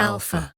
Alpha.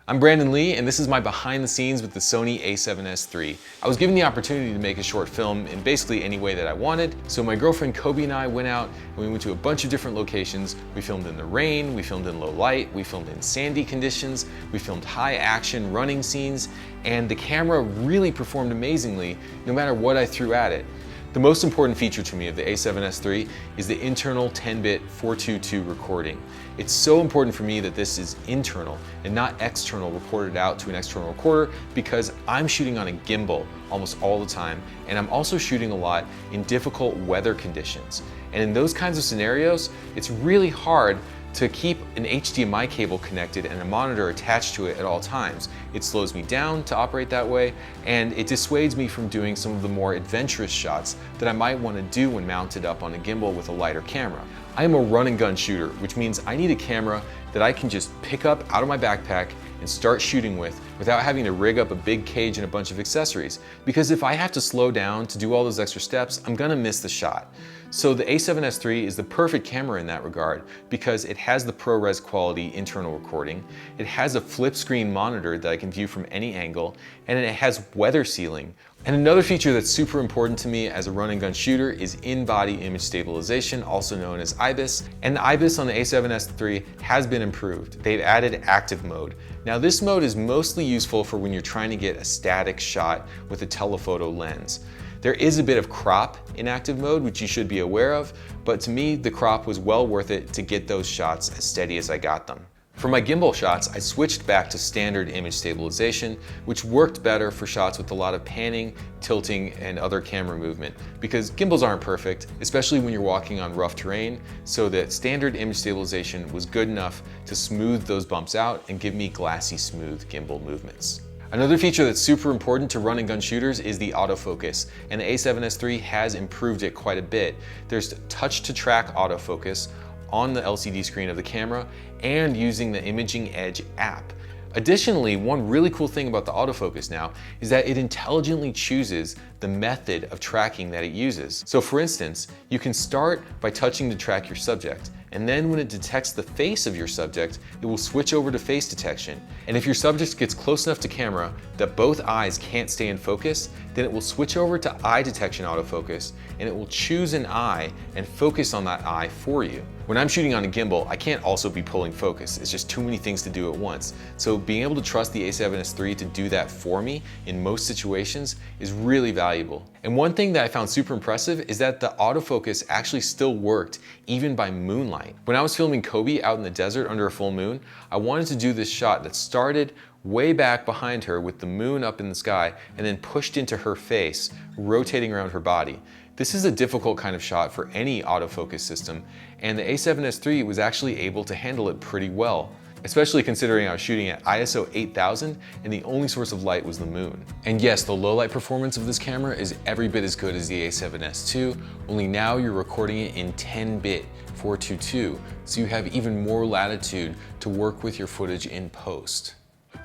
I'm Brandon Lee, and this is my behind the scenes with the Sony a7S III. I was given the opportunity to make a short film in basically any way that I wanted, so my girlfriend Kobe and I went out and we went to a bunch of different locations. We filmed in the rain, we filmed in low light, we filmed in sandy conditions, we filmed high action running scenes, and the camera really performed amazingly no matter what I threw at it. The most important feature to me of the a7S III is the internal 10-bit 422 recording. It's so important for me that this is internal and not external, reported out to an external recorder, because I'm shooting on a gimbal almost all the time, and I'm also shooting a lot in difficult weather conditions. And in those kinds of scenarios, it's really hard to keep an HDMI cable connected and a monitor attached to it at all times. It slows me down to operate that way, and it dissuades me from doing some of the more adventurous shots that I might want to do when mounted up on a gimbal with a lighter camera. I am a run and gun shooter, which means I need a camera that I can just pick up out of my backpack and start shooting with without having to rig up a big cage and a bunch of accessories. Because if I have to slow down to do all those extra steps, I'm gonna miss the shot. So the a7S III is the perfect camera in that regard because it has the ProRes quality internal recording, it has a flip screen monitor that I can view from any angle, and it has weather sealing. And another feature that's super important to me as a run and gun shooter is in-body image stabilization, also known as IBIS. And the IBIS on the a7S III has been improved. They've added active mode. Now this mode is mostly useful for when you're trying to get a static shot with a telephoto lens. There is a bit of crop in active mode, which you should be aware of, but to me, the crop was well worth it to get those shots as steady as I got them. For my gimbal shots, I switched back to standard image stabilization, which worked better for shots with a lot of panning, tilting, and other camera movement, because gimbals aren't perfect, especially when you're walking on rough terrain, so that standard image stabilization was good enough to smooth those bumps out and give me glassy smooth gimbal movements. Another feature that's super important to run and gun shooters is the autofocus, and the a7S III has improved it quite a bit. There's touch to track autofocus on the LCD screen of the camera and using the Imaging Edge app. Additionally, one really cool thing about the autofocus now is that it intelligently chooses the method of tracking that it uses. So for instance, you can start by touching to track your subject, and then when it detects the face of your subject, it will switch over to face detection. And if your subject gets close enough to camera that both eyes can't stay in focus, then it will switch over to eye detection autofocus, and it will choose an eye and focus on that eye for you. When I'm shooting on a gimbal, I can't also be pulling focus. It's just too many things to do at once. So being able to trust the a7S III to do that for me in most situations is really valuable. And one thing that I found super impressive is that the autofocus actually still worked even by moonlight. When I was filming Kobe out in the desert under a full moon, I wanted to do this shot that started way back behind her with the moon up in the sky and then pushed into her face, rotating around her body. This is a difficult kind of shot for any autofocus system, and the a7S III was actually able to handle it pretty well, especially considering I was shooting at ISO 8000 and the only source of light was the moon. And yes, the low light performance of this camera is every bit as good as the a7S II, only now you're recording it in 10-bit 422, so you have even more latitude to work with your footage in post.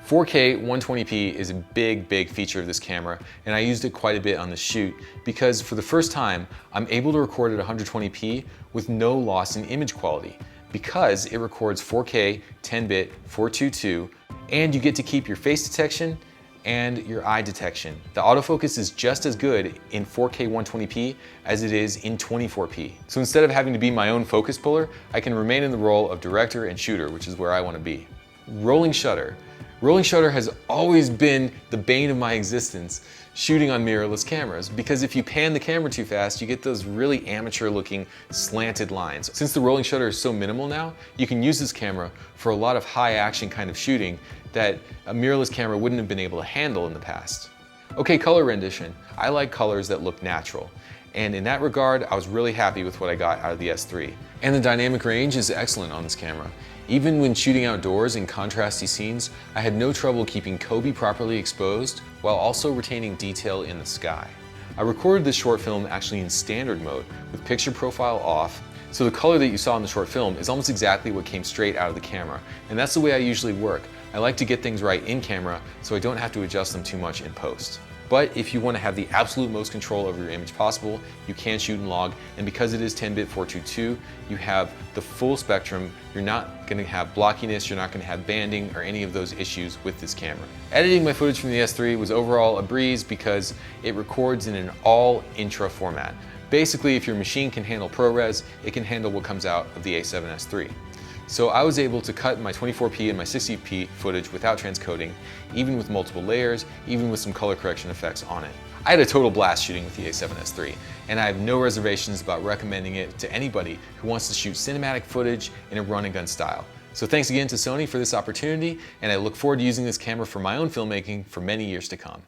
4K 120p is a big feature of this camera, and I used it quite a bit on the shoot because for the first time, I'm able to record at 120p with no loss in image quality because it records 4K 10-bit 422, and you get to keep your face detection and your eye detection. The autofocus is just as good in 4K 120p as it is in 24p. So instead of having to be my own focus puller, I can remain in the role of director and shooter, which is where I want to be. Rolling shutter. Rolling shutter has always been the bane of my existence shooting on mirrorless cameras, because if you pan the camera too fast, you get those really amateur looking slanted lines. Since the rolling shutter is so minimal now, you can use this camera for a lot of high action kind of shooting that a mirrorless camera wouldn't have been able to handle in the past. Okay, color rendition. I like colors that look natural. And in that regard, I was really happy with what I got out of the S3. And the dynamic range is excellent on this camera. Even when shooting outdoors in contrasty scenes, I had no trouble keeping Kobe properly exposed while also retaining detail in the sky. I recorded this short film actually in standard mode with picture profile off, so the color that you saw in the short film is almost exactly what came straight out of the camera. And that's the way I usually work. I like to get things right in camera so I don't have to adjust them too much in post. But if you want to have the absolute most control over your image possible, you can shoot in log, and because it is 10-bit 422, you have the full spectrum. You're not going to have blockiness, you're not going to have banding or any of those issues with this camera. Editing my footage from the S3 was overall a breeze because it records in an all intra format. Basically, if your machine can handle ProRes, it can handle what comes out of the A7S III. So I was able to cut my 24p and my 60p footage without transcoding, even with multiple layers, even with some color correction effects on it. I had a total blast shooting with the A7S III, and I have no reservations about recommending it to anybody who wants to shoot cinematic footage in a run and gun style. So thanks again to Sony for this opportunity, and I look forward to using this camera for my own filmmaking for many years to come.